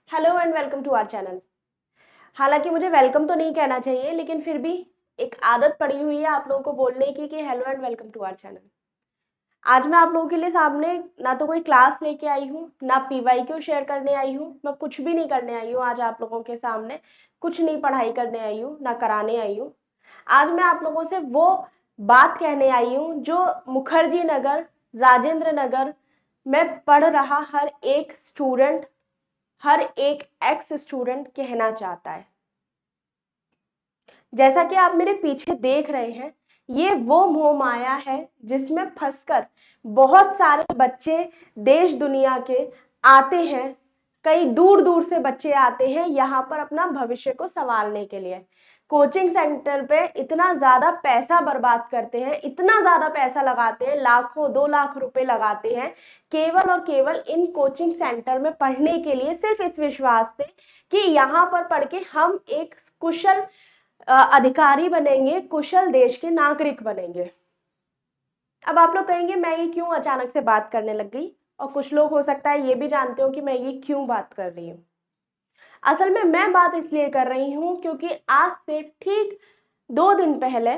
Hello and welcome to our channel. हालांकि मुझे welcome तो नहीं कहना चाहिए, लेकिन फिर भी एक आदत पड़ी हुई है आप लोगों को बोलने की कि hello and welcome to our channel. आज मैं आप लोगों के लिए सामने ना तो कोई क्लास लेके आई हूँ, ना पीवाईक्यू शेयर करने आई हूँ, मैं कुछ भी नहीं करने आई हूँ। आज आप लोगों के सामने कुछ नहीं पढ़ाई करने आई हूँ, ना कराने आई हूँ। आज मैं आप लोगों से वो बात कहने आई हूँ जो मुखर्जी नगर, राजेंद्र नगर में पढ़ रहा हर एक स्टूडेंट, हर एक एक्स स्टूडेंट कहना चाहता है। जैसा कि आप मेरे पीछे देख रहे हैं, ये वो मोह माया है जिसमें फंसकर बहुत सारे बच्चे देश दुनिया के आते हैं। कई दूर दूर से बच्चे आते हैं यहाँ पर अपना भविष्य को संवारने के लिए। कोचिंग सेंटर पे इतना ज्यादा पैसा बर्बाद करते हैं, इतना ज्यादा पैसा लगाते हैं, लाखों 2 लाख रुपए लगाते हैं केवल और केवल इन कोचिंग सेंटर में पढ़ने के लिए, सिर्फ इस विश्वास से कि यहाँ पर पढ़ के हम एक कुशल अधिकारी बनेंगे, कुशल देश के नागरिक बनेंगे। अब आप लोग कहेंगे मैं ये क्यों अचानक से बात करने लग गई, और कुछ लोग हो सकता है ये भी जानते हो कि मैं ये क्यों बात कर रही हूँ। असल में मैं बात इसलिए कर रही हूँ क्योंकि आज से ठीक 2 दिन पहले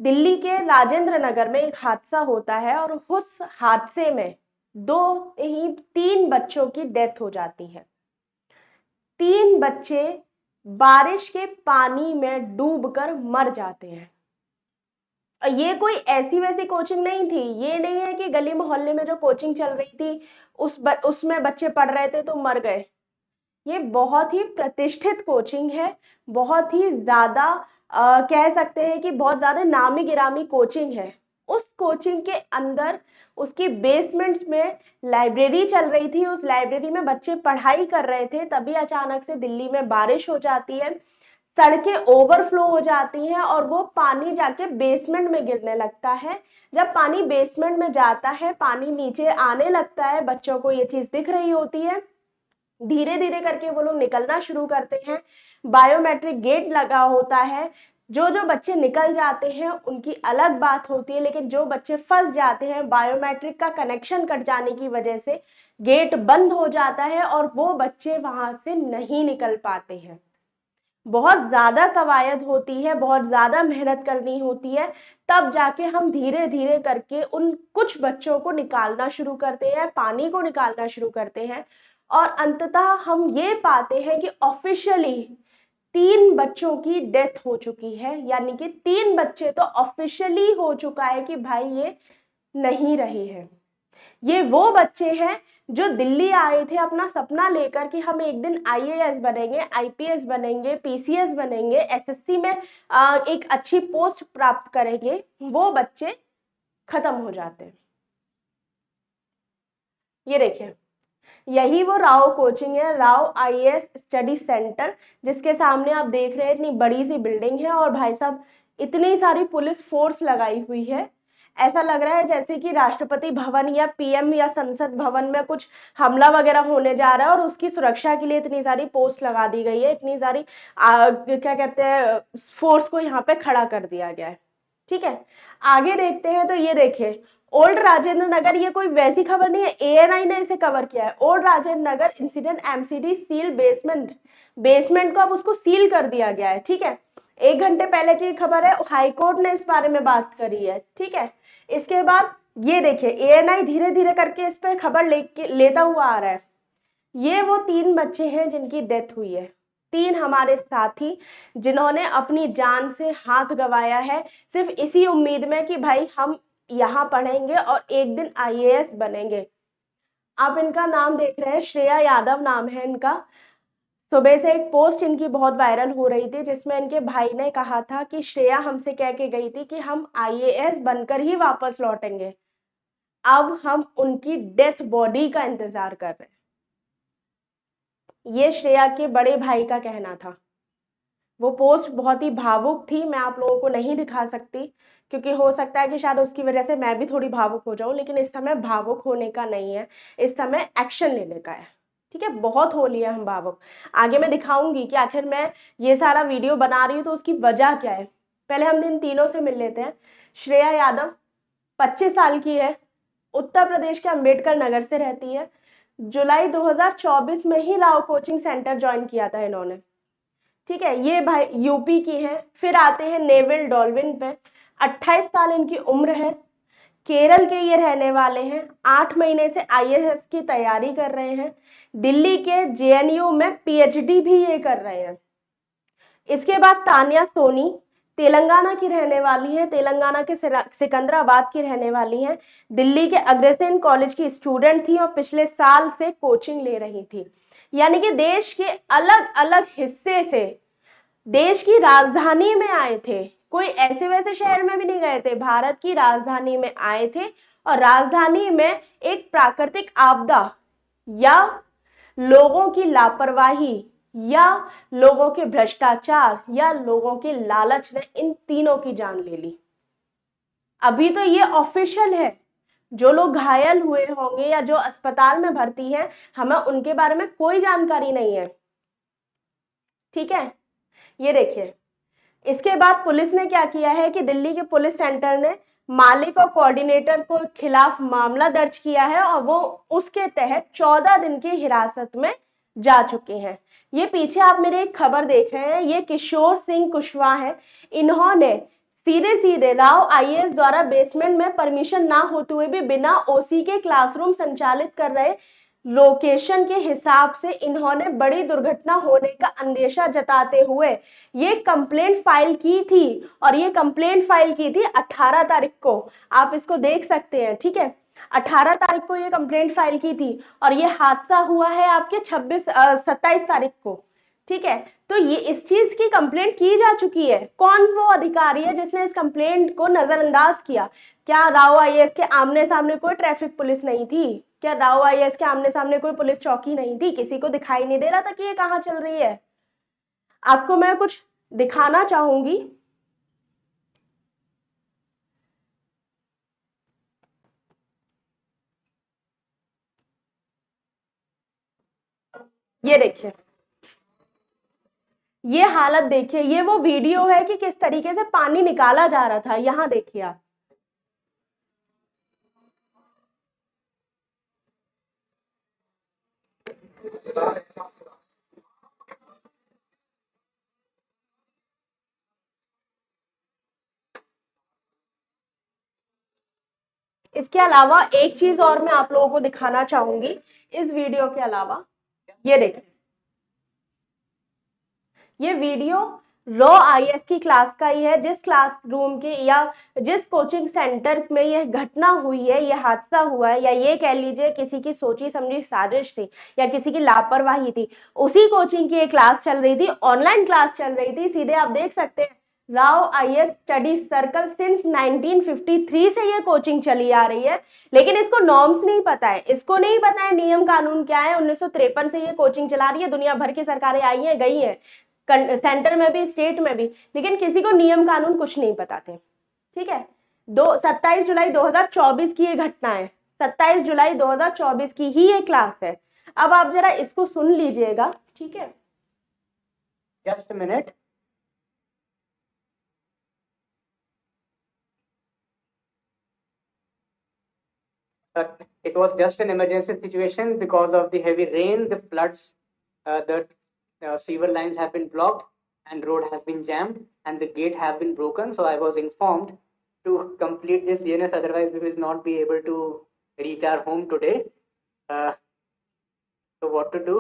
दिल्ली के राजेंद्र नगर में एक हादसा होता है और उस हादसे में तीन बच्चों की डेथ हो जाती है। 3 बच्चे बारिश के पानी में डूबकर मर जाते हैं। ये कोई ऐसी वैसी कोचिंग नहीं थी, ये नहीं है कि गली मोहल्ले में जो कोचिंग चल रही थी उसमें बच्चे पढ़ रहे थे तो मर गए। ये बहुत ही प्रतिष्ठित कोचिंग है, बहुत ही ज्यादा कह सकते हैं कि बहुत ज्यादा नामी गिरामी कोचिंग है। उस कोचिंग के अंदर उसकी बेसमेंट में लाइब्रेरी चल रही थी, उस लाइब्रेरी में बच्चे पढ़ाई कर रहे थे, तभी अचानक से दिल्ली में बारिश हो जाती है, सड़कें ओवरफ्लो हो जाती हैं और वो पानी जाके बेसमेंट में गिरने लगता है। जब पानी बेसमेंट में जाता है, पानी नीचे आने लगता है, बच्चों को ये चीज दिख रही होती है। धीरे धीरे करके वो लोग निकलना शुरू करते हैं। बायोमेट्रिक गेट लगा होता है। जो जो बच्चे निकल जाते हैं उनकी अलग बात होती है, लेकिन जो बच्चे फंस जाते हैं बायोमेट्रिक का कनेक्शन कट जाने की वजह से गेट बंद हो जाता है और वो बच्चे वहां से नहीं निकल पाते हैं। बहुत ज्यादा कवायद होती है, बहुत ज्यादा मेहनत करनी होती है, तब जाके हम धीरे धीरे करके उन कुछ बच्चों को निकालना शुरू करते हैं, पानी को निकालना शुरू करते हैं, और अंततः हम ये पाते हैं कि ऑफिशियली 3 बच्चों की डेथ हो चुकी है। यानी कि 3 बच्चे तो ऑफिशियली हो चुका है कि भाई ये नहीं रहे हैं। ये वो बच्चे हैं जो दिल्ली आए थे अपना सपना लेकर कि हम एक दिन आईएएस बनेंगे, आईपीएस बनेंगे, पीसीएस बनेंगे, एसएससी में एक अच्छी पोस्ट प्राप्त करेंगे। वो बच्चे खत्म हो जाते हैं। ये देखिए, यही वो राव कोचिंग है, राव आईएएस स्टडी सेंटर, जिसके सामने आप देख रहे हैं इतनी बड़ी सी बिल्डिंग है और भाई साहब इतनी सारी पुलिस फोर्स लगाई हुई है। ऐसा लग रहा है जैसे कि राष्ट्रपति भवन या पीएम या संसद भवन में कुछ हमला वगैरह होने जा रहा है और उसकी सुरक्षा के लिए इतनी सारी पोस्ट लगा दी गई है, इतनी सारी क्या कहते हैं फोर्स को यहाँ पे खड़ा कर दिया गया है। ठीक है, आगे देखते हैं। तो ये देखिए, ओल्ड राजेंद्र नगर, ये कोई वैसी खबर नहीं है, एएनआई ने इसे कवर किया है। Old Rajendra Nagar incident MCD seal basement, basement को अब उसको सील कर दिया गया है। ठीक है, 1 घंटे पहले की खबर है, हाईकोर्ट ने इस बारे में बात करी है। ठीक है, इसके बाद ये देखिए एएनआई धीरे धीरे करके इस पे खबर लेता हुआ आ रहा है। ये वो 3 बच्चे हैं जिनकी डेथ हुई है, 3 हमारे साथी जिन्होंने अपनी जान से हाथ गंवाया है, सिर्फ इसी उम्मीद में कि भाई हम यहाँ पढ़ेंगे और एक दिन आईएएस बनेंगे। आप इनका नाम देख रहे हैं, श्रेया यादव नाम है इनका। सुबह से एक पोस्ट इनकी बहुत वायरल हो रही थी जिसमें इनके भाई ने कहा था कि श्रेया हमसे कह के गई थी कि हम आईएएस बनकर ही वापस लौटेंगे। अब हम उनकी डेथ बॉडी का इंतजार कर रहे हैं। ये श्रेया के बड़े भाई का कहना था। वो पोस्ट बहुत ही भावुक थी, मैं आप लोगों को नहीं दिखा सकती क्योंकि हो सकता है कि शायद उसकी वजह से मैं भी थोड़ी भावुक हो जाऊं, लेकिन इस समय भावुक होने का नहीं है, इस समय एक्शन लेने का है। ठीक है, बहुत हो लिया हम भावुक। आगे मैं दिखाऊंगी कि आखिर मैं ये सारा वीडियो बना रही हूँ तो उसकी वजह क्या है। पहले हम इन तीनों से मिल लेते हैं। श्रेया यादव 25 साल की है, उत्तर प्रदेश के अंबेडकर नगर से रहती है, जुलाई 2024 में ही राव कोचिंग सेंटर ज्वाइन किया था इन्होंने। ठीक है, ये भाई यूपी की है। फिर आते हैं नेवल डॉल्फिन पे। 28 साल इनकी उम्र है। केरल के ये रहने वाले हैं। 8 महीने से आईएएस की तैयारी कर रहे हैं। दिल्ली के जेएनयू में पीएचडी भी ये कर रहे हैं। इसके बाद तान्या सोनी, तेलंगाना की रहने वाली है, तेलंगाना के सिकंदराबाद की रहने वाली है। दिल्ली के अग्रसेन कॉलेज की स्टूडेंट थी और पिछले साल से कोचिंग ले रही थी। यानी कि देश के अलग अलग हिस्से से, देश की राजधानी में आए थे, कोई ऐसे वैसे शहर में भी नहीं गए थे, भारत की राजधानी में आए थे। और राजधानी में एक प्राकृतिक आपदा या लोगों की लापरवाही या लोगों के भ्रष्टाचार या लोगों के लालच ने इन तीनों की जान ले ली। अभी तो ये ऑफिशियल है। जो लोग घायल हुए होंगे या जो अस्पताल में भर्ती हैं, हमें उनके बारे में कोई जानकारी नहीं है। ठीक है, ये देखिए। इसके बाद पुलिस ने क्या किया है कि दिल्ली के पुलिस सेंटर ने मालिक और कोऑर्डिनेटर को खिलाफ मामला दर्ज किया है और वो उसके तहत 14 दिन की हिरासत में जा चुके हैं। ये पीछे आप मेरे एक खबर देख रहे हैं, ये किशोर सिंह कुशवाहा है। इन्होंने सीधे सीधे राव आईएएस द्वारा बेसमेंट में परमिशन ना होते हुए भी बिना ओसी के क्लासरूम संचालित कर रहे लोकेशन के हिसाब से इन्होंने बड़ी दुर्घटना होने का अंदेशा जताते हुए ये कंप्लेंट फाइल की थी। और ये कंप्लेंट फाइल की थी 18 तारीख को, आप इसको देख सकते हैं। ठीक है, 18 तारीख को ये कंप्लेंट फाइल की थी और ये हादसा हुआ है आपके 27 तारीख को। ठीक है, तो ये इस चीज की कंप्लेंट की जा चुकी है। कौन वो अधिकारी है जिसने इस कंप्लेंट को नजरअंदाज किया? क्या राव आईएएस के आमने सामने कोई ट्रैफिक पुलिस नहीं थी? क्या राव आईएएस के आमने सामने कोई पुलिस चौकी नहीं थी? किसी को दिखाई नहीं दे रहा था कि ये कहाँ चल रही है? आपको मैं कुछ दिखाना चाहूंगी। ये देखिए, ये हालत देखिए। ये वो वीडियो है कि किस तरीके से पानी निकाला जा रहा था। यहाँ देखिए आप। इसके अलावा एक चीज और मैं आप लोगों को दिखाना चाहूंगी इस वीडियो के अलावा। ये देखिए, ये वीडियो रॉ आईएएस की क्लास का ही है, जिस क्लासरूम के या जिस कोचिंग सेंटर में यह घटना हुई है, यह हादसा हुआ है, या ये कह लीजिए किसी की सोची समझी साजिश थी या किसी की लापरवाही थी। उसी कोचिंग की एक क्लास चल रही थी, ऑनलाइन क्लास चल रही थी। सीधे आप देख सकते हैं Rao IAS study circle since 1953 से ये कोचिंग चली आ रही है। लेकिन इसको नॉर्म्स नहीं पता है, इसको नहीं पता है नियम कानून क्या है। 1953 से ये कोचिंग चला रही है, दुनिया भर की सरकारें आई हैं गई हैं, सेंटर में भी स्टेट में भी, लेकिन किसी को नियम कानून कुछ नहीं पता थे। ठीक है, 27 जुलाई 2024 की ये घटना है। 27 जुलाई 2024 की ही ये क्लास है। अब आप जरा इसको सुन लीजिएगा। ठीक है, just minute. It was just an emergency situation because of the heavy rain, the floods, the sewer lines have been blocked and road has been jammed and the gate have been broken. So I was informed to complete this DNS, otherwise we will not be able to reach our home today. So what to do?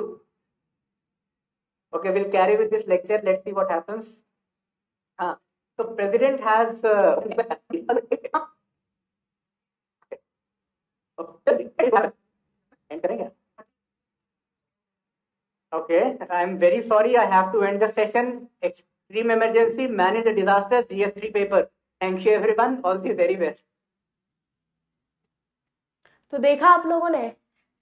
Okay, we'll carry with this lecture. Let's see what happens. So president has Okay, I'm very sorry. I have to end the session. Extreme emergency, manage the disaster, GS3 paper. Thank you everyone. All the very best. तो देखा आप लोगों ने,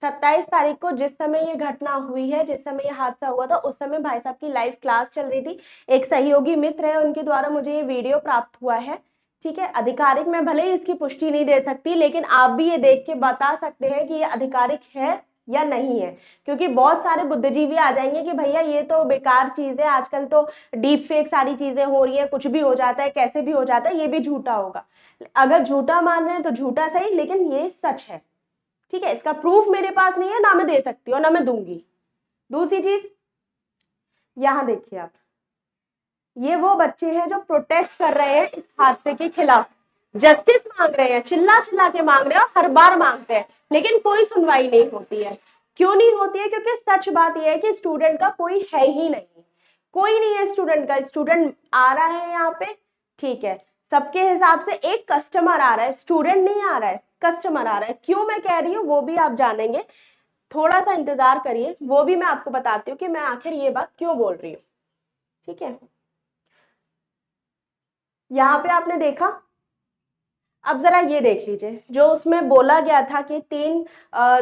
27 तारीख को जिस समय ये घटना हुई है, जिस समय ये हादसा हुआ था, उस समय भाई साहब की लाइव क्लास चल रही थी। एक सहयोगी मित्र है, उनके द्वारा मुझे ये वीडियो प्राप्त हुआ है। ठीक है, आधिकारिक मैं भले ही इसकी पुष्टि नहीं दे सकती, लेकिन आप भी ये देख के बता सकते हैं कि ये आधिकारिक है या नहीं है। क्योंकि बहुत सारे बुद्धिजीवी आ जाएंगे कि भैया ये तो बेकार चीज है, आजकल तो डीप फेक सारी चीजें हो रही है, कुछ भी हो जाता है, कैसे भी हो जाता है, ये भी झूठा होगा। अगर झूठा मान रहे हैं तो झूठा सही, लेकिन ये सच है। ठीक है, इसका प्रूफ मेरे पास नहीं है, ना मैं दे सकती हूँ ना मैं दूंगी। दूसरी चीज, यहां देखिए आप, ये वो बच्चे हैं जो प्रोटेस्ट कर रहे हैं इस हादसे के खिलाफ, जस्टिस मांग रहे हैं, चिल्ला चिल्ला के मांग रहे हैं, हर बार मांगते हैं, लेकिन कोई सुनवाई नहीं होती है। क्यों नहीं होती है? क्योंकि सच बात यह है कि स्टूडेंट का कोई है ही नहीं, कोई नहीं है स्टूडेंट का। स्टूडेंट आ रहा है यहाँ पे, ठीक है, सबके हिसाब से एक कस्टमर आ रहा है, स्टूडेंट नहीं आ रहा है, कस्टमर आ रहा है। क्यों मैं कह रही हूँ वो भी आप जानेंगे, थोड़ा सा इंतजार करिए, वो भी मैं आपको बताती हूँ कि मैं आखिर ये बात क्यों बोल रही हूँ। ठीक है, यहाँ पे आपने देखा, अब जरा ये देख लीजिए, जो उसमें बोला गया था कि 3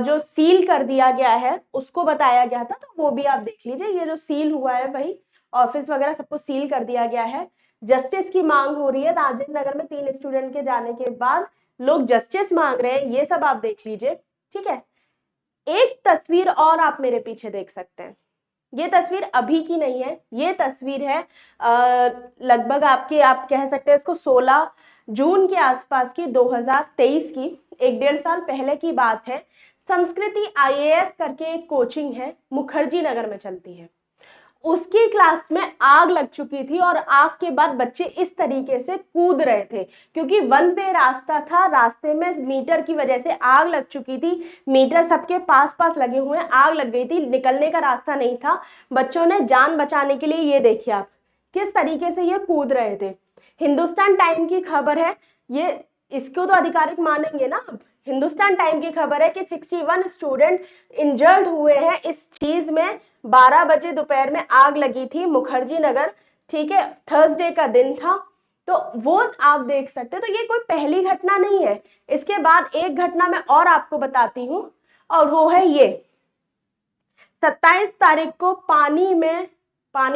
जो सील कर दिया गया है उसको बताया गया था, तो वो भी आप देख लीजिए। ये जो सील हुआ है भाई, ऑफिस वगैरह सबको सील कर दिया गया है। जस्टिस की मांग हो रही है, राजेंद्र नगर में 3 स्टूडेंट के जाने के बाद लोग जस्टिस मांग रहे हैं, ये सब आप देख लीजिए। ठीक है, एक तस्वीर और आप मेरे पीछे देख सकते हैं, ये तस्वीर अभी की नहीं है, ये तस्वीर है लगभग आपके, आप कह सकते हैं इसको 16 जून के आसपास की, 2023 की, 1-1.5 साल पहले की बात है। संस्कृति आईएएस करके एक कोचिंग है, मुखर्जी नगर में चलती है, उसकी क्लास में आग लग चुकी थी, और आग के बाद बच्चे इस तरीके से कूद रहे थे, क्योंकि वन वे रास्ता था, रास्ते में मीटर की वजह से आग लग चुकी थी, मीटर सबके पास पास लगे हुए हैं, आग लग गई थी, निकलने का रास्ता नहीं था। बच्चों ने जान बचाने के लिए, ये देखिए आप किस तरीके से ये कूद रहे थे। हिंदुस्तान टाइम की खबर है ये, इसको तो आधिकारिक मानेंगे ना आप। हिंदुस्तान टाइम की खबर है कि 61 स्टूडेंट इंजर्ड हुए हैं इस चीज में। 12 बजे दोपहर में आग लगी थी मुखर्जी नगर, ठीक है, थर्सडे का दिन था, तो वो आप देख सकते हैं। तो ये कोई पहली घटना नहीं है। इसके बाद एक घटना मैं और आपको बताती हूँ, और वो है ये, 27 तारीख को पानी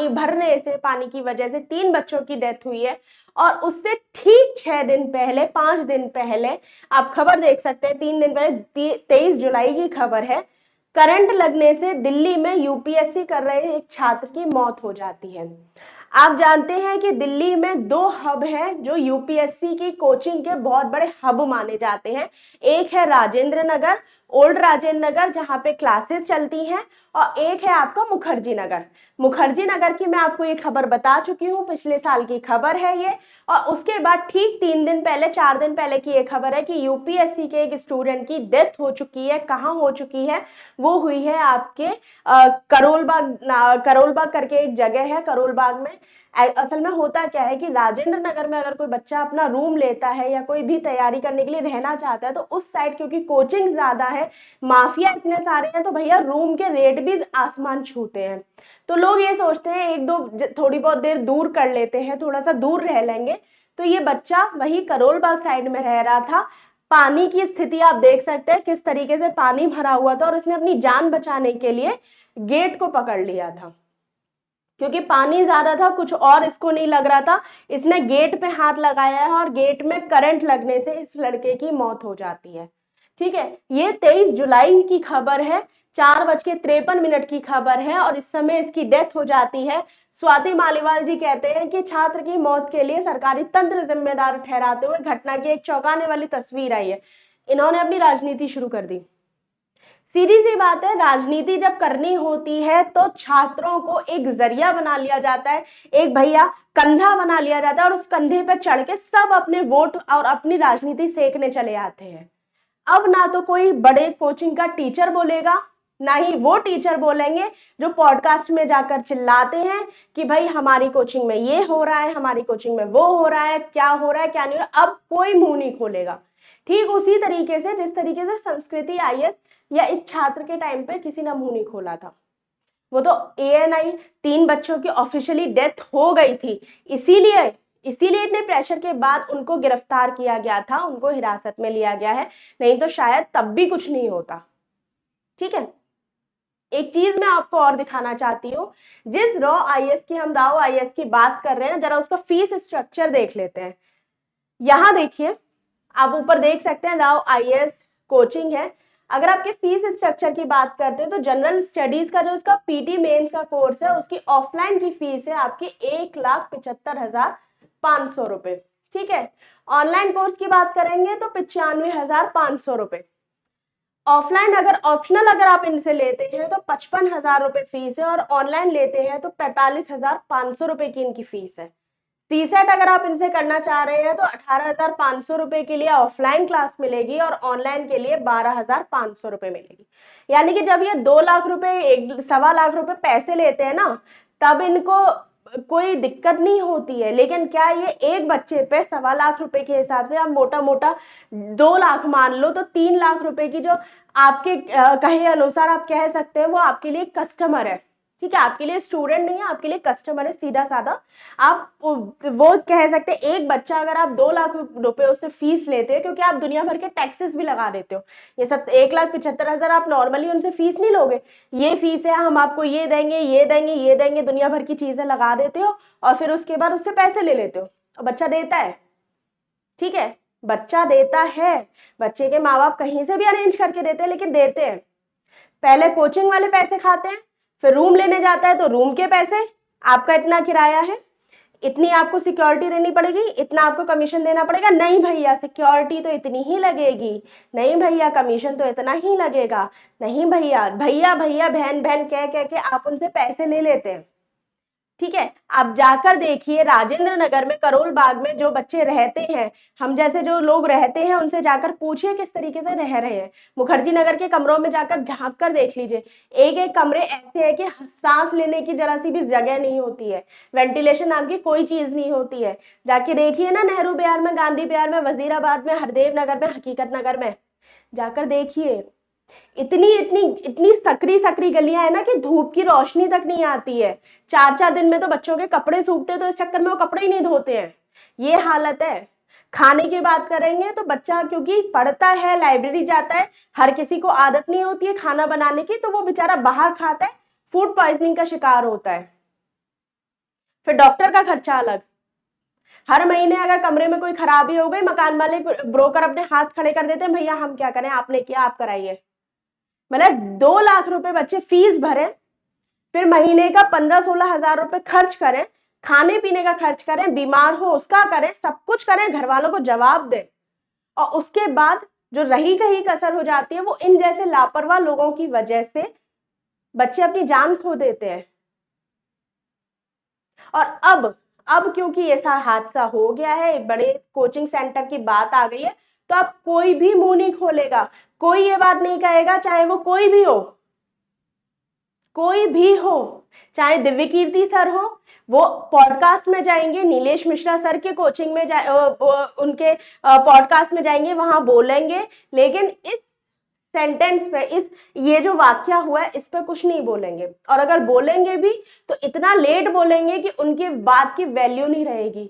भरने से, पानी की वजह से 3 बच्चों की डेथ हुई है, और उससे ठीक 6 दिन पहले, 5 दिन पहले, आप खबर देख सकते हैं, 3 दिन पहले 23 जुलाई की खबर है, करंट लगने से दिल्ली में यूपीएससी कर रहे एक छात्र की मौत हो जाती है। आप जानते हैं कि दिल्ली में 2 हब है जो यूपीएससी की कोचिंग के बहुत बड़े हब माने जाते हैं। एक है राजेंद्र नगर, ओल्ड राजेंद्र नगर, जहां पे क्लासेस चलती हैं, और एक है आपका मुखर्जी नगर। मुखर्जी नगर की मैं आपको ये खबर बता चुकी हूँ, पिछले साल की खबर है ये। और उसके बाद ठीक 3 दिन पहले, 4 दिन पहले की ये खबर है कि यूपीएससी के एक स्टूडेंट की डेथ हो चुकी है। कहाँ हो चुकी है? वो हुई है आपके करोलबाग करके एक जगह है, करोलबाग में। असल में होता क्या है कि राजेंद्र नगर में अगर कोई बच्चा अपना रूम लेता है या कोई भी तैयारी करने के लिए रहना चाहता है, तो उस साइड क्योंकि कोचिंग ज्यादा है, माफिया इतने सारे हैं, तो भैया रूम के रेट भी आसमान छूते हैं। तो लोग ये सोचते हैं एक दो थोड़ी बहुत देर दूर कर लेते हैं, थोड़ा सा दूर रह लेंगे। तो ये बच्चा वही करोलबाग साइड में रह रहा था। पानी की स्थिति आप देख सकते हैं किस तरीके से पानी भरा हुआ था, और इसने अपनी जान बचाने के लिए गेट को पकड़ लिया था, क्योंकि पानी ज्यादा था, कुछ और इसको नहीं लग रहा था। इसने गेट पे हाथ लगाया है, और गेट में करंट लगने से इस लड़के की मौत हो जाती है। ठीक है, ये 23 जुलाई की खबर है, 4:53 की खबर है, और इस समय इसकी डेथ हो जाती है। स्वाति मालीवाल जी कहते हैं कि छात्र की मौत के लिए सरकारी तंत्र जिम्मेदार ठहराते हुए घटना की एक चौंकाने वाली तस्वीर आई है। इन्होंने अपनी राजनीति शुरू कर दी। सीधी सी बात है, राजनीति जब करनी होती है तो छात्रों को एक जरिया बना लिया जाता है, एक भैया कंधा बना लिया जाता है, और उस कंधे पर चढ़ के सब अपने वोट और अपनी राजनीति सेकने चले आते हैं। अब ना तो कोई बड़े कोचिंग का टीचर बोलेगा, ना ही वो टीचर बोलेंगे जो पॉडकास्ट में जाकर चिल्लाते हैं कि भाई हमारी कोचिंग में ये हो रहा है, हमारी कोचिंग में वो हो रहा है, क्या हो रहा है क्या नहीं हो रहा है, अब कोई मुंह नहीं खोलेगा। ठीक उसी तरीके से जिस तरीके से संस्कृति आईएएस या इस छात्र के टाइम पे किसी ने मुंह नहीं खोला था। वो तो एएनआई 3 बच्चों की ऑफिशियली डेथ हो गई थी, इसीलिए इसीलिए इतने प्रेशर के बाद उनको गिरफ्तार किया गया था, उनको हिरासत में लिया गया है, नहीं तो शायद तब भी कुछ नहीं होता। ठीक है, एक चीज मैं आपको और दिखाना चाहती हूँ, जिस हम राव आईएएस की बात कर रहे हैं, जरा उसका फीस स्ट्रक्चर देख लेते हैं। यहां देखिए, आप ऊपर देख सकते हैं राव आईएएस कोचिंग है। अगर आपके फीस स्ट्रक्चर की बात करते हैं तो जनरल स्टडीज का जो उसका पीटी मेंस का कोर्स है, उसकी ऑफलाइन की फीस है आपकी 1,75,500 रुपए। ठीक है, ऑनलाइन कोर्स की बात करेंगे तो 95,500 रुपए। ऑफलाइन अगर ऑप्शनल अगर आप इनसे लेते हैं तो 55,000 रुपये फीस है, और ऑनलाइन लेते हैं तो 45,500 रुपये की इनकी फीस है। सीसेट अगर आप इनसे करना चाह रहे हैं तो 18,500 रुपये के लिए ऑफलाइन क्लास मिलेगी और ऑनलाइन के लिए 12,500 रुपये मिलेगी। यानी कि जब ये 2 लाख रुपए 1.25 लाख रुपए पैसे लेते हैं ना, तब इनको कोई दिक्कत नहीं होती है। लेकिन क्या ये एक बच्चे पे 1.25 लाख रुपए के हिसाब से आप मोटा मोटा 2 लाख मान लो, तो 3 लाख रुपए की जो आपके कहे अनुसार आप कह सकते हैं वो आपके लिए कस्टमर है। ठीक है, आपके लिए स्टूडेंट नहीं है, आपके लिए कस्टमर है, सीधा साधा। आप वो कह सकते हैं एक बच्चा अगर आप 2 लाख रुपए उससे फीस लेते हैं, क्योंकि आप दुनिया भर के टैक्सेस भी लगा देते हो। ये सब 1,75,000 आप नॉर्मली उनसे फीस नहीं लोगे, ये फीस है, हम आपको ये देंगे, ये देंगे, ये देंगे, दुनिया भर की चीजें लगा देते हो और फिर उसके बाद उससे पैसे ले लेते हो और बच्चा देता है। ठीक है, बच्चा देता है, बच्चे के माँ बाप कहीं से भी अरेंज करके देते हैं, लेकिन देते हैं। पहले कोचिंग वाले पैसे खाते हैं, फिर रूम लेने जाता है तो रूम के पैसे, आपका इतना किराया है, इतनी आपको सिक्योरिटी देनी पड़ेगी, इतना आपको कमीशन देना पड़ेगा। नहीं भैया, सिक्योरिटी तो इतनी ही लगेगी, नहीं भैया कमीशन तो इतना ही लगेगा, नहीं भैया, भैया भैया बहन बहन कह कह के आप उनसे पैसे ले लेते हैं। ठीक है, आप जाकर देखिए राजेंद्र नगर में, करोल बाग में जो बच्चे रहते हैं, हम जैसे जो लोग रहते हैं, उनसे जाकर पूछिए किस तरीके से रह रहे हैं। मुखर्जी नगर के कमरों में जाकर झांक कर देख लीजिए, एक एक कमरे ऐसे है कि सांस लेने की जरा सी भी जगह नहीं होती है, वेंटिलेशन नाम की कोई चीज नहीं होती है। जाके देखिए ना, नेहरू बिहार में, गांधी बिहार में, वजीराबाद में, हरदेव नगर में, हकीकत नगर में जाकर देखिए। इतनी इतनी इतनी सकरी सकरी गलियां है ना कि धूप की रोशनी तक नहीं आती है। 4-4 दिन में तो बच्चों के कपड़े सूखते हैं, तो इस चक्कर में वो कपड़े ही नहीं धोते हैं। ये हालत है। खाने की बात करेंगे तो बच्चा क्योंकि पढ़ता है, लाइब्रेरी जाता है, हर किसी को आदत नहीं होती है खाना बनाने की, तो वो बेचारा बाहर खाता है, फूड पॉइजनिंग का शिकार होता है। फिर डॉक्टर का खर्चा अलग। हर महीने अगर कमरे में कोई खराबी हो गई, मकान मालिक ब्रोकर अपने हाथ खड़े कर देते हैं, भैया हम क्या करें, आपने किया आप कराइए। मतलब 2 लाख रुपए बच्चे फीस भरे, फिर महीने का 15-16 हजार रुपए खर्च करें, खाने पीने का खर्च करें, बीमार हो उसका करें, सब कुछ करें, घर वालों को जवाब दें, और उसके बाद जो रही कहीं कसर हो जाती है वो इन जैसे लापरवाह लोगों की वजह से बच्चे अपनी जान खो देते हैं। और अब क्योंकि ऐसा हादसा हो गया है, बड़े कोचिंग सेंटर की बात आ गई है, तो अब कोई भी मुंह नहीं खोलेगा, कोई ये बात नहीं कहेगा, चाहे वो कोई भी हो, कोई भी हो, चाहे दिव्य कीर्ति सर हो, वो पॉडकास्ट में जाएंगे, नीलेश मिश्रा सर के कोचिंग में उनके पॉडकास्ट में जाएंगे, वहां बोलेंगे, लेकिन इस सेंटेंस पे, इस ये जो वाक्य हुआ है इस पे कुछ नहीं बोलेंगे। और अगर बोलेंगे भी तो इतना लेट बोलेंगे कि उनकी बात की वैल्यू नहीं रहेगी।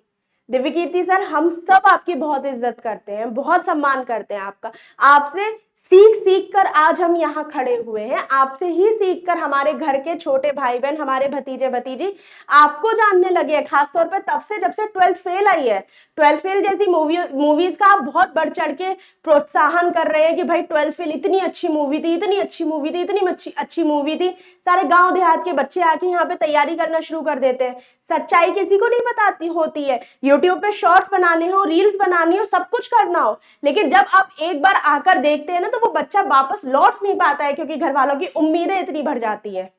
दिव्य कीर्ति सर, हम सब आपकी बहुत इज्जत करते हैं, बहुत सम्मान करते हैं आपका, आपसे सीख सीख कर आज हम यहाँ खड़े हुए हैं, आपसे ही सीख कर हमारे घर के छोटे भाई बहन, हमारे भतीजे भतीजी आपको जानने लगे हैं, खासतौर पर तब से जब से 12th फेल आई है। 12th फेल जैसी मूवीज का आप बहुत बढ़ चढ़ के प्रोत्साहन कर रहे हैं कि भाई 12th फेल इतनी अच्छी मूवी थी, इतनी अच्छी मूवी थी, इतनी अच्छी मूवी थी। सारे गांव देहात के बच्चे आके यहाँ पे तैयारी करना शुरू कर देते हैं। सच्चाई किसी को नहीं बताती होती है, यूट्यूब पे शॉर्ट्स बनाने हो, रील्स बनानी हो, सब कुछ करना हो, लेकिन जब आप एक बार आकर देखते हैं ना तो वो बच्चा वापस लौट नहीं पाता है, क्योंकि घर वालों की उम्मीदें इतनी बढ़ जाती है।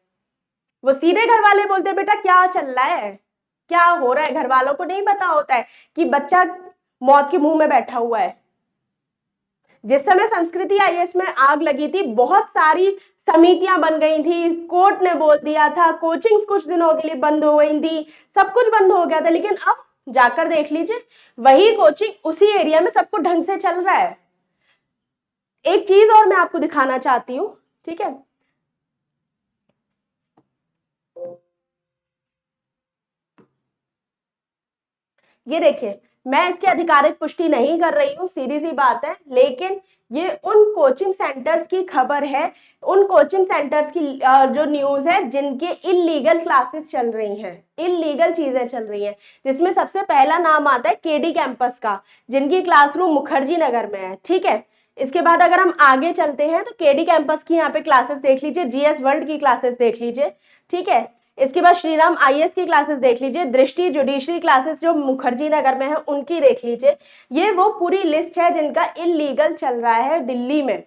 वो सीधे घर वाले बोलते हैं बेटा क्या चल रहा है, क्या हो रहा है। घर वालों को नहीं पता होता है कि बच्चा मौत के मुंह में बैठा हुआ है। जिस समय संस्कृति आईएएस में आग लगी थी, बहुत सारी समितियां बन गई थी, कोर्ट ने बोल दिया था, कोचिंग कुछ दिनों के लिए बंद हो गई थी, सब कुछ बंद हो गया था, लेकिन अब जाकर देख लीजिए, वही कोचिंग उसी एरिया में सब कुछ ढंग से चल रहा है। एक चीज और मैं आपको दिखाना चाहती हूँ, ठीक है, ये देखिए, मैं इसकी आधिकारिक पुष्टि नहीं कर रही हूँ, सीधी सी बात है, लेकिन ये उन कोचिंग सेंटर्स की खबर है, उन कोचिंग सेंटर्स की जो न्यूज है जिनके इलीगल क्लासेस चल रही हैं, इलीगल चीजें चल रही हैं, जिसमें सबसे पहला नाम आता है केडी कैंपस का, जिनकी क्लासरूम मुखर्जी नगर में है। ठीक है, इसके बाद अगर हम आगे चलते हैं तो केडी कैंपस की यहाँ पे क्लासेस देख लीजिए, जीएस वर्ल्ड की क्लासेस देख लीजिए। ठीक है, इसके बाद श्रीराम आईएएस की क्लासेस देख लीजिए, दृष्टि जुडिशरी क्लासेस जो मुखर्जी नगर में है उनकी देख लीजिए। ये वो पूरी लिस्ट है जिनका इलीगल चल रहा है दिल्ली में।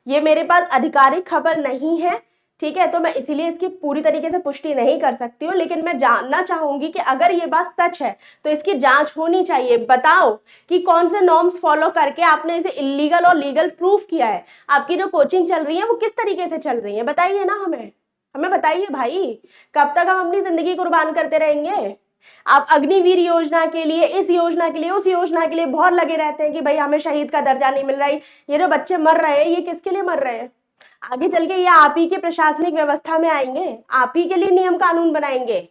ये मेरे पास आधिकारिक खबर नहीं है, ठीक है, तो मैं इसीलिए इसकी पूरी तरीके से पुष्टि नहीं कर सकती हूँ, लेकिन मैं जानना चाहूंगी कि अगर ये बात सच है तो इसकी जांच होनी चाहिए। बताओ कि कौन से नॉर्म्स फॉलो करके आपने इसे इलीगल और लीगल प्रूफ किया है। आपकी जो कोचिंग चल रही है वो किस तरीके से चल रही है, बताइए ना हमें, हमें बताइए भाई। कब तक हम अपनी जिंदगी कुर्बान करते रहेंगे? आप अग्निवीर योजना के लिए, इस योजना के लिए, उस योजना के लिए बहुत लगे रहते हैं कि भाई हमें शहीद का दर्जा नहीं मिल रहा है। ये जो बच्चे मर रहे हैं ये किसके लिए मर रहे हैं? आगे चल के ये आप ही के प्रशासनिक व्यवस्था में आएंगे, आप ही के लिए नियम कानून बनाएंगे।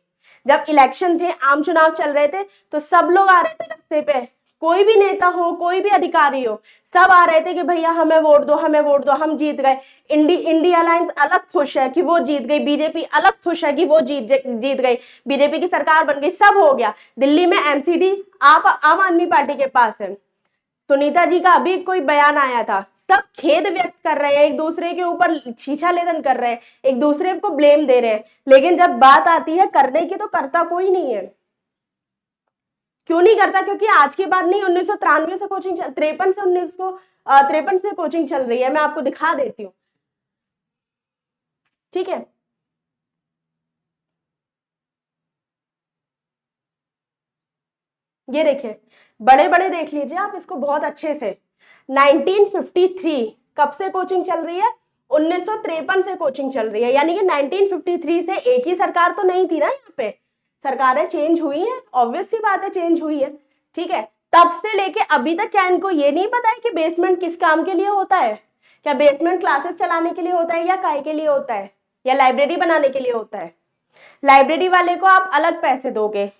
जब इलेक्शन थे, आम चुनाव चल रहे थे, तो सब लोग आ रहे थे रास्ते पे, कोई भी नेता हो, कोई भी अधिकारी हो, सब आ रहे थे कि भैया हमें वोट दो, हमें वोट दो, हम जीत गए। इंडिया अलायंस अलग खुश है कि वो जीत गई, बीजेपी अलग खुश है कि वो जीत गई, बीजेपी की सरकार बन गई, सब हो गया। दिल्ली में एमसीडी आप आम आदमी पार्टी के पास है। सुनीता जी का अभी कोई बयान आया था, सब खेद व्यक्त कर रहे हैं, एक दूसरे के ऊपर छीछा लेदन कर रहे हैं, एक दूसरे को ब्लेम दे रहे हैं, लेकिन जब बात आती है करने की तो करता कोई नहीं है। क्यों नहीं करता? क्योंकि आज की बात नहीं, 1993 से कोचिंग, 53 से 1953 से कोचिंग चल रही है। मैं आपको दिखा देती हूँ, ठीक है। ये देखिए, बड़े बड़े देख लीजिए आप इसको बहुत अच्छे से। 1953 कब से कोचिंग चल रही है? 1953 से कोचिंग चल रही है, यानी कि 1953 से एक ही सरकार तो नहीं थी ना, यहाँ पे सरकारें चेंज हुई हैं, ऑब्वियस सी बात है चेंज हुई है, ठीक है। तब से लेके अभी तक क्या इनको ये नहीं पता है कि बेसमेंट किस काम के लिए होता है? क्या बेसमेंट क्लासेस चलाने के लिए होता है, या काय के लिए होता है, या लाइब्रेरी बनाने के लिए होता है? लाइब्रेरी वाले को आप अलग पैसे दोगे,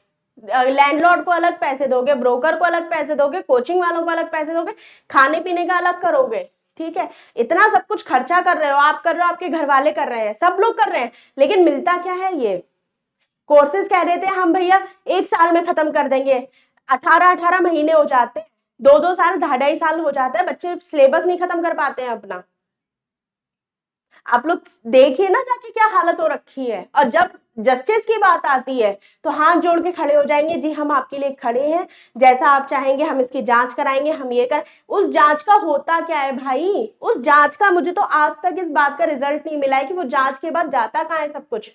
लैंडलॉर्ड को अलग पैसे दोगे, ब्रोकर को अलग पैसे दोगे, कोचिंग वालों को अलग पैसे दोगे, खाने पीने का अलग करोगे, ठीक है। इतना सब कुछ खर्चा कर रहे हो, आप कर रहे हो, आपके घर वाले कर रहे हैं, सब लोग कर रहे हैं, लेकिन मिलता क्या है? ये कोर्सेज कह रहे थे हम भैया 1 साल में खत्म कर देंगे, 18-18 महीने हो जाते हैं, 2-2 साल, 2.5 साल हो जाता है, बच्चे सिलेबस नहीं खत्म कर पाते हैं अपना। आप लोग देखिए ना जाके क्या हालत हो रखी है। और जब जस्टिस की बात आती है तो हाथ जोड़ के खड़े हो जाएंगे, जी हम आपके लिए खड़े हैं, जैसा आप चाहेंगे हम इसकी जांच कराएंगे, हम ये कर। उस जांच का होता क्या है भाई? उस जांच का मुझे तो आज तक इस बात का रिजल्ट नहीं मिला है कि वो जांच के बाद जाता कहाँ है सब कुछ।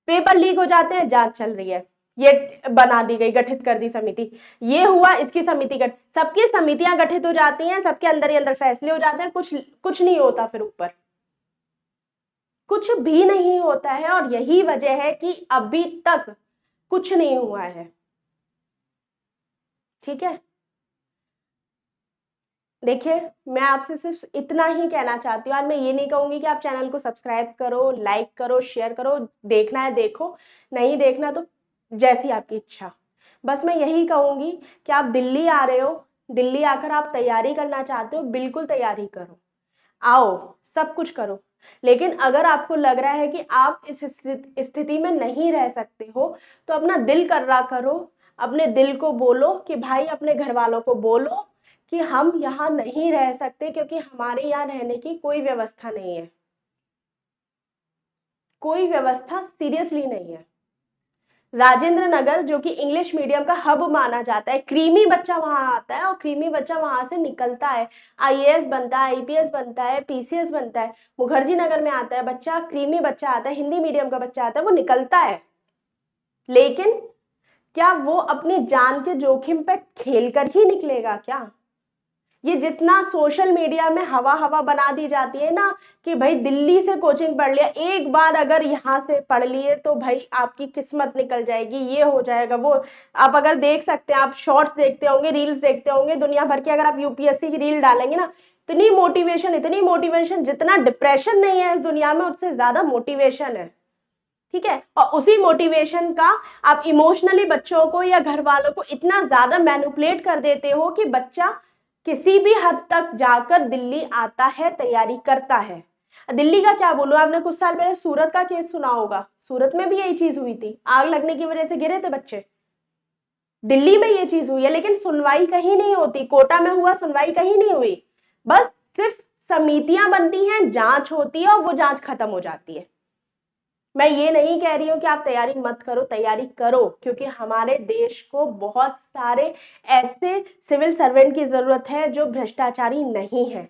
पेपर लीक हो जाते हैं, जांच चल रही है, ये बना दी गई, गठित कर दी समिति, ये हुआ, इसकी समिति सबकी समितियां गठित हो जाती हैं, सबके अंदर ही अंदर फैसले हो जाते हैं, कुछ नहीं होता, फिर ऊपर कुछ भी नहीं होता है। और यही वजह है कि अभी तक कुछ नहीं हुआ है, ठीक है। देखिए, मैं आपसे सिर्फ इतना ही कहना चाहती हूँ। आज मैं ये नहीं कहूंगी कि आप चैनल को सब्सक्राइब करो, लाइक करो, शेयर करो, देखना है देखो, नहीं देखना तो जैसी आपकी इच्छा। बस मैं यही कहूंगी कि आप दिल्ली आ रहे हो, दिल्ली आकर आप तैयारी करना चाहते हो, बिल्कुल तैयारी करो, आओ, सब कुछ करो। लेकिन अगर आपको लग रहा है कि आप इस स्थिति में नहीं रह सकते हो, तो अपना दिल कर्रा करो, अपने दिल को बोलो कि भाई, अपने घर वालों को बोलो कि हम यहाँ नहीं रह सकते, क्योंकि हमारे यहाँ रहने की कोई व्यवस्था नहीं है, कोई व्यवस्था सीरियसली नहीं है। राजेंद्र नगर, जो कि इंग्लिश मीडियम का हब माना जाता है, क्रीमी बच्चा वहां आता है और क्रीमी बच्चा वहां से निकलता है, आईएएस बनता है, आईपीएस बनता है, पीसीएस बनता है। मुखर्जी नगर में आता है बच्चा, क्रीमी बच्चा आता है, हिंदी मीडियम का बच्चा आता है, वो निकलता है। लेकिन क्या वो अपनी जान के जोखिम पे खेलकर ही निकलेगा क्या? ये जितना सोशल मीडिया में हवा हवा बना दी जाती है ना कि भाई दिल्ली से कोचिंग पढ़ लिया, एक बार अगर यहाँ से पढ़ लिए तो भाई आपकी किस्मत निकल जाएगी, ये हो जाएगा, वो। आप अगर देख सकते हैं, आप शॉर्ट्स देखते होंगे, रील्स देखते होंगे दुनिया भर की, अगर आप यूपीएससी की रील डालेंगे ना, इतनी मोटिवेशन, इतनी मोटिवेशन, जितना डिप्रेशन नहीं है इस दुनिया में उससे ज्यादा मोटिवेशन है, ठीक है। और उसी मोटिवेशन का आप इमोशनली बच्चों को या घर वालों को इतना ज्यादा मैनिपुलेट कर देते हो कि बच्चा किसी भी हद तक जाकर दिल्ली आता है, तैयारी करता है। दिल्ली का क्या बोलूं, आपने कुछ साल पहले सूरत का केस सुना होगा, सूरत में भी यही चीज हुई थी, आग लगने की वजह से गिरे थे बच्चे। दिल्ली में ये चीज हुई है, लेकिन सुनवाई कहीं नहीं होती। कोटा में हुआ, सुनवाई कहीं नहीं हुई, बस सिर्फ समितियां बनती हैं, जांच होती है और वो जांच खत्म हो जाती है। मैं ये नहीं कह रही हूं कि आप तैयारी मत करो, तैयारी करो, क्योंकि हमारे देश को बहुत सारे ऐसे सिविल सर्वेंट की जरूरत है जो भ्रष्टाचारी नहीं है,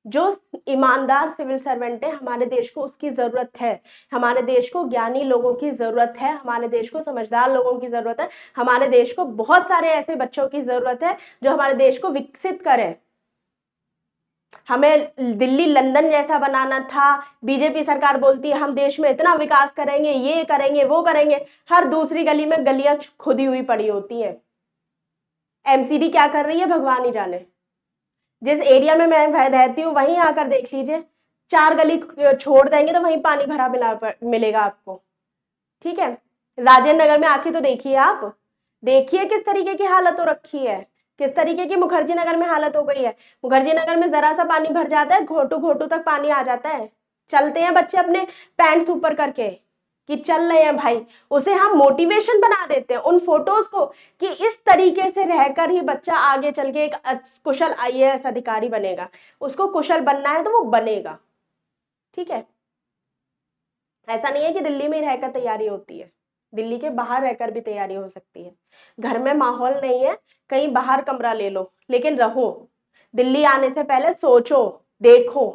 जो ईमानदार सिविल सर्वेंट है हमारे देश को, उसकी जरूरत है। हमारे देश को ज्ञानी लोगों की जरूरत है, हमारे देश को समझदार लोगों की जरूरत है, हमारे देश को बहुत सारे ऐसे बच्चों की जरूरत है जो हमारे देश को विकसित करें। हमें दिल्ली लंदन जैसा बनाना था। बीजेपी सरकार बोलती है हम देश में इतना विकास करेंगे, ये करेंगे, वो करेंगे, हर दूसरी गली में गलियां खुदी हुई पड़ी होती हैं। एमसीडी क्या कर रही है भगवान ही जाने। जिस एरिया में मैं रहती हूँ वहीं आकर देख लीजिए, 4 गली छोड़ देंगे तो वहीं पानी भरा मिलेगा आपको। ठीक है, राजेंद्र नगर में आके तो देखिए, आप देखिए किस तरीके की हालत हो रखी है, किस तरीके की मुखर्जी नगर में हालत हो गई है। मुखर्जी नगर में जरा सा पानी भर जाता है, घोटू घोटू तक पानी आ जाता है। चलते हैं बच्चे अपने पैंट्स ऊपर करके कि चल रहे हैं भाई। उसे हम मोटिवेशन बना देते हैं उन फोटोज को कि इस तरीके से रहकर ही बच्चा आगे चल के एक कुशल आईएएस अधिकारी बनेगा। उसको कुशल बनना है तो वो बनेगा। ठीक है, ऐसा नहीं है कि दिल्ली में ही रहकर तैयारी होती है, दिल्ली के बाहर रहकर भी तैयारी हो सकती है। घर में माहौल नहीं है, कहीं बाहर कमरा ले लो, लेकिन रहो। दिल्ली आने से पहले सोचो, देखो,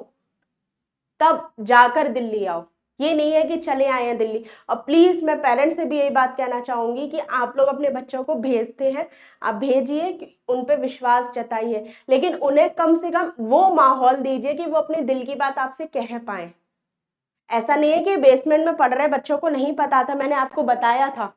तब जाकर दिल्ली आओ। ये नहीं है कि चले आए हैं दिल्ली। और प्लीज मैं पेरेंट्स से भी यही बात कहना चाहूंगी कि आप लोग अपने बच्चों को भेजते हैं, आप भेजिए, उन पे विश्वास जताइए, लेकिन उन्हें कम से कम वो माहौल दीजिए कि वो अपने दिल की बात आपसे कह पाए। ऐसा नहीं है कि बेसमेंट में पढ़ रहे बच्चों को नहीं पता था, मैंने आपको बताया था।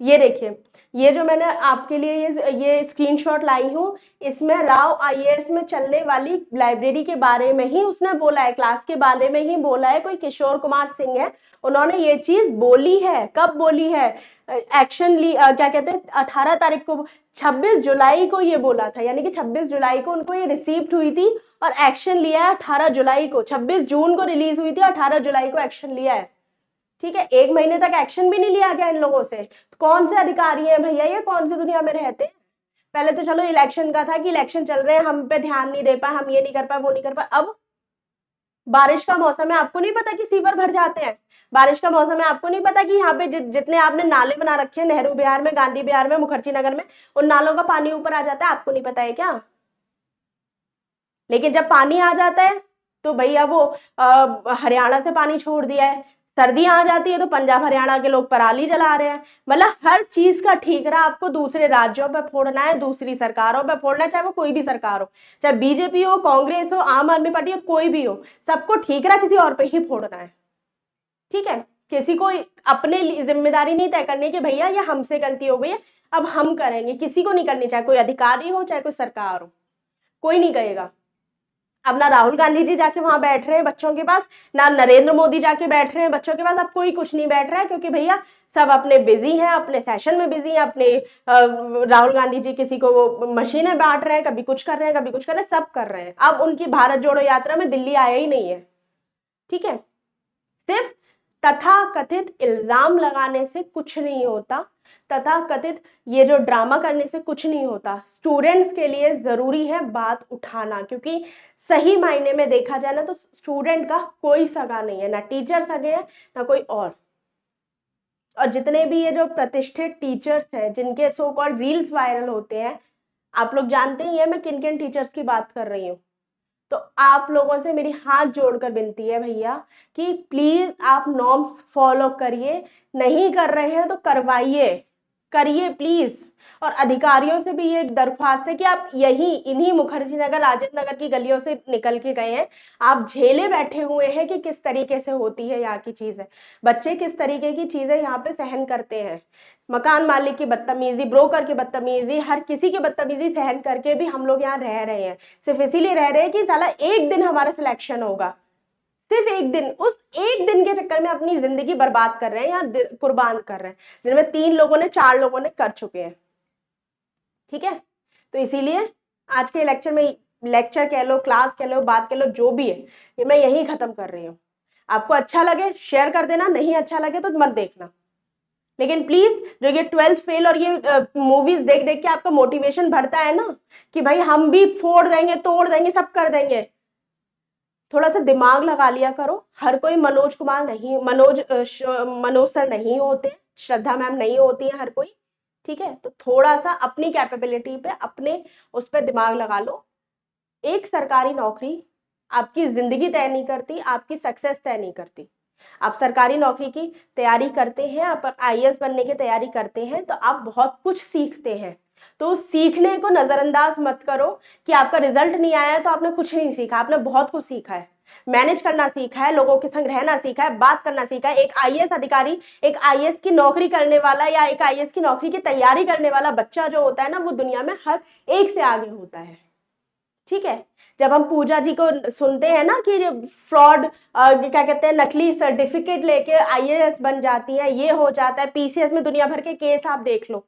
ये देखिए, ये जो मैंने आपके लिए ये स्क्रीनशॉट लाई हूँ, इसमें राव आईएएस में चलने वाली लाइब्रेरी के बारे में ही उसने बोला है, क्लास के बारे में ही बोला है। कोई किशोर कुमार सिंह है, उन्होंने ये चीज बोली है। कब बोली है? एक्शन ली, क्या कहते हैं, 18 तारीख को, 26 जुलाई को ये बोला था, यानी कि 26 जुलाई को उनको ये रिसीव्ड हुई थी और एक्शन लिया है 18 जुलाई को। 26 जून को रिलीज हुई थी, 18 जुलाई को एक्शन लिया है। ठीक है, 1 महीने तक एक्शन भी नहीं लिया गया इन लोगों से। कौन से अधिकारी हैं भैया ये, कौन सी दुनिया में रहते हैं? पहले तो चलो इलेक्शन का था कि इलेक्शन चल रहे हैं, हम पे ध्यान नहीं दे पाए, हम ये नहीं कर पाए, वो नहीं कर पाए। अब बारिश का मौसम है, आपको नहीं पता कि सीवर भर जाते हैं? बारिश का मौसम है, आपको नहीं पता कि यहाँ पे जितने आपने नाले बना रखे हैं, नेहरू बिहार में, गांधी बिहार में, मुखर्जी नगर में, उन नालों का पानी ऊपर आ जाता है? आपको नहीं पता है क्या? लेकिन जब पानी आ जाता है तो भैया वो हरियाणा से पानी छोड़ दिया है, सर्दियां आ जाती है तो पंजाब हरियाणा के लोग पराली जला रहे हैं। मतलब हर चीज का ठीकरा आपको दूसरे राज्यों पे फोड़ना है, दूसरी सरकारों पे फोड़ना है, चाहे वो कोई भी सरकार हो, चाहे बीजेपी हो, कांग्रेस हो, आम आदमी पार्टी हो, कोई भी हो, सबको ठीकरा किसी और पे ही फोड़ना है। ठीक है, किसी को अपने जिम्मेदारी नहीं तय करनी कि भैया ये हमसे गलती हो गई है अब हम करेंगे, किसी को नहीं करनी, चाहे कोई अधिकारी हो, चाहे कोई सरकार हो, कोई नहीं कहेगा। अब ना राहुल गांधी जी जाके वहां बैठ रहे हैं बच्चों के पास, ना नरेंद्र मोदी जाके बैठ रहे हैं बच्चों के पास, अब कोई कुछ नहीं बैठ रहा है, क्योंकि भैया सब अपने बिजी हैं, अपने सेशन में बिजी हैं, अपने राहुल गांधी जी किसी को वो मशीनें बांट रहे हैं, कभी कुछ कर रहे हैं, कभी कुछ कर रहे हैं, सब कर रहे हैं। अब उनकी भारत जोड़ो यात्रा में दिल्ली आया ही नहीं है। ठीक है, सिर्फ तथा कथित इल्जाम लगाने से कुछ नहीं होता, तथा कथित ये जो ड्रामा करने से कुछ नहीं होता। स्टूडेंट्स के लिए जरूरी है बात उठाना, क्योंकि सही मायने में देखा जाए ना तो स्टूडेंट का कोई सगा नहीं है, ना टीचर सगे है ना कोई और जितने भी ये जो प्रतिष्ठित टीचर्स हैं जिनके सो कॉल्ड रील्स वायरल होते हैं, आप लोग जानते ही है मैं किन किन टीचर्स की बात कर रही हूँ। तो आप लोगों से मेरी हाथ जोड़कर विनती है भैया कि प्लीज आप नॉर्म्स फॉलो करिए, नहीं कर रहे हैं तो करवाइए, करिए प्लीज। और अधिकारियों से भी ये दरख्वास्त है कि आप यही इन्हीं मुखर्जी नगर, राजेंद्र नगर की गलियों से निकल के गए हैं, आप झेले बैठे हुए हैं कि किस तरीके से होती है यहाँ की चीजें, बच्चे किस तरीके की चीजें यहाँ पे सहन करते हैं। मकान मालिक की बदतमीजी, ब्रोकर की बदतमीजी, हर किसी की बदतमीजी सहन करके भी हम लोग यहाँ रह रहे हैं, सिर्फ इसीलिए रह रहे हैं कि साला एक दिन हमारा सिलेक्शन होगा, सिर्फ एक दिन, उस एक दिन के चक्कर में अपनी जिंदगी बर्बाद कर रहे हैं या कुर्बान कर रहे हैं, जिनमें 3 लोगों ने 4 लोगों ने कर चुके हैं। ठीक है, तो इसीलिए आज के लेक्चर में, लेक्चर कह लो, क्लास कह लो, बात कह लो, जो भी है, ये मैं यही खत्म कर रही हूँ। आपको अच्छा लगे शेयर कर देना, नहीं अच्छा लगे तो मत देखना, लेकिन प्लीज जो ये 12th फेल और ये मूवीज देख देख के आपका मोटिवेशन बढ़ता है ना कि भाई हम भी फोड़ देंगे, तोड़ देंगे, सब कर देंगे, थोड़ा सा दिमाग लगा लिया करो। हर कोई मनोज कुमार नहीं, मनोज सर नहीं होते, श्रद्धा मैम नहीं होती है हर कोई। ठीक है, तो थोड़ा सा अपनी कैपेबिलिटी पे, अपने उस पर दिमाग लगा लो। एक सरकारी नौकरी आपकी जिंदगी तय नहीं करती, आपकी सक्सेस तय नहीं करती। आप सरकारी नौकरी की तैयारी करते हैं, आप आईएएस बनने की तैयारी करते हैं, तो आप बहुत कुछ सीखते हैं। तो उस सीखने को नजरअंदाज मत करो कि आपका रिजल्ट नहीं आया है तो आपने कुछ नहीं सीखा। आपने बहुत कुछ सीखा है, मैनेज करना सीखा है, लोगों के संग रहना सीखा है, बात करना सीखा है। एक आईएएस अधिकारी, एक आईएएस की नौकरी करने वाला या एक आईएएस की नौकरी की तैयारी करने वाला बच्चा जो होता है ना, वो दुनिया में हर एक से आगे होता है। ठीक है, जब हम पूजा जी को सुनते हैं ना कि फ्रॉड, क्या कहते हैं, नकली सर्टिफिकेट लेके आईएएस बन जाती है, ये हो जाता है, पीसीएस में दुनिया भर के केस आप देख लो।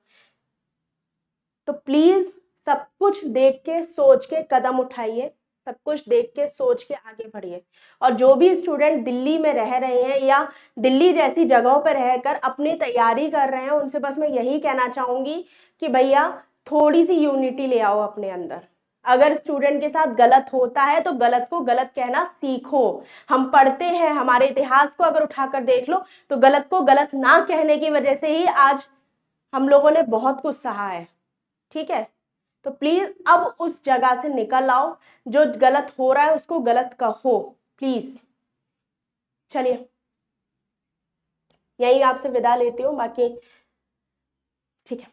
तो प्लीज सब कुछ देख के सोच के कदम उठाइए, सब कुछ देख के सोच के आगे बढ़िए। और जो भी स्टूडेंट दिल्ली में रह रहे हैं या दिल्ली जैसी जगहों पर रहकर अपनी तैयारी कर रहे हैं, उनसे बस मैं यही कहना चाहूंगी कि भैया थोड़ी सी यूनिटी ले आओ अपने अंदर। अगर स्टूडेंट के साथ गलत होता है तो गलत को गलत कहना सीखो। हम पढ़ते हैं, हमारे इतिहास को अगर उठाकर देख लो तो गलत को गलत ना कहने की वजह से ही आज हम लोगों ने बहुत कुछ सहा है। ठीक है, तो प्लीज अब उस जगह से निकल आओ, जो गलत हो रहा है उसको गलत कहो प्लीज। चलिए, यही आपसे विदा लेती हूँ, बाकी ठीक है।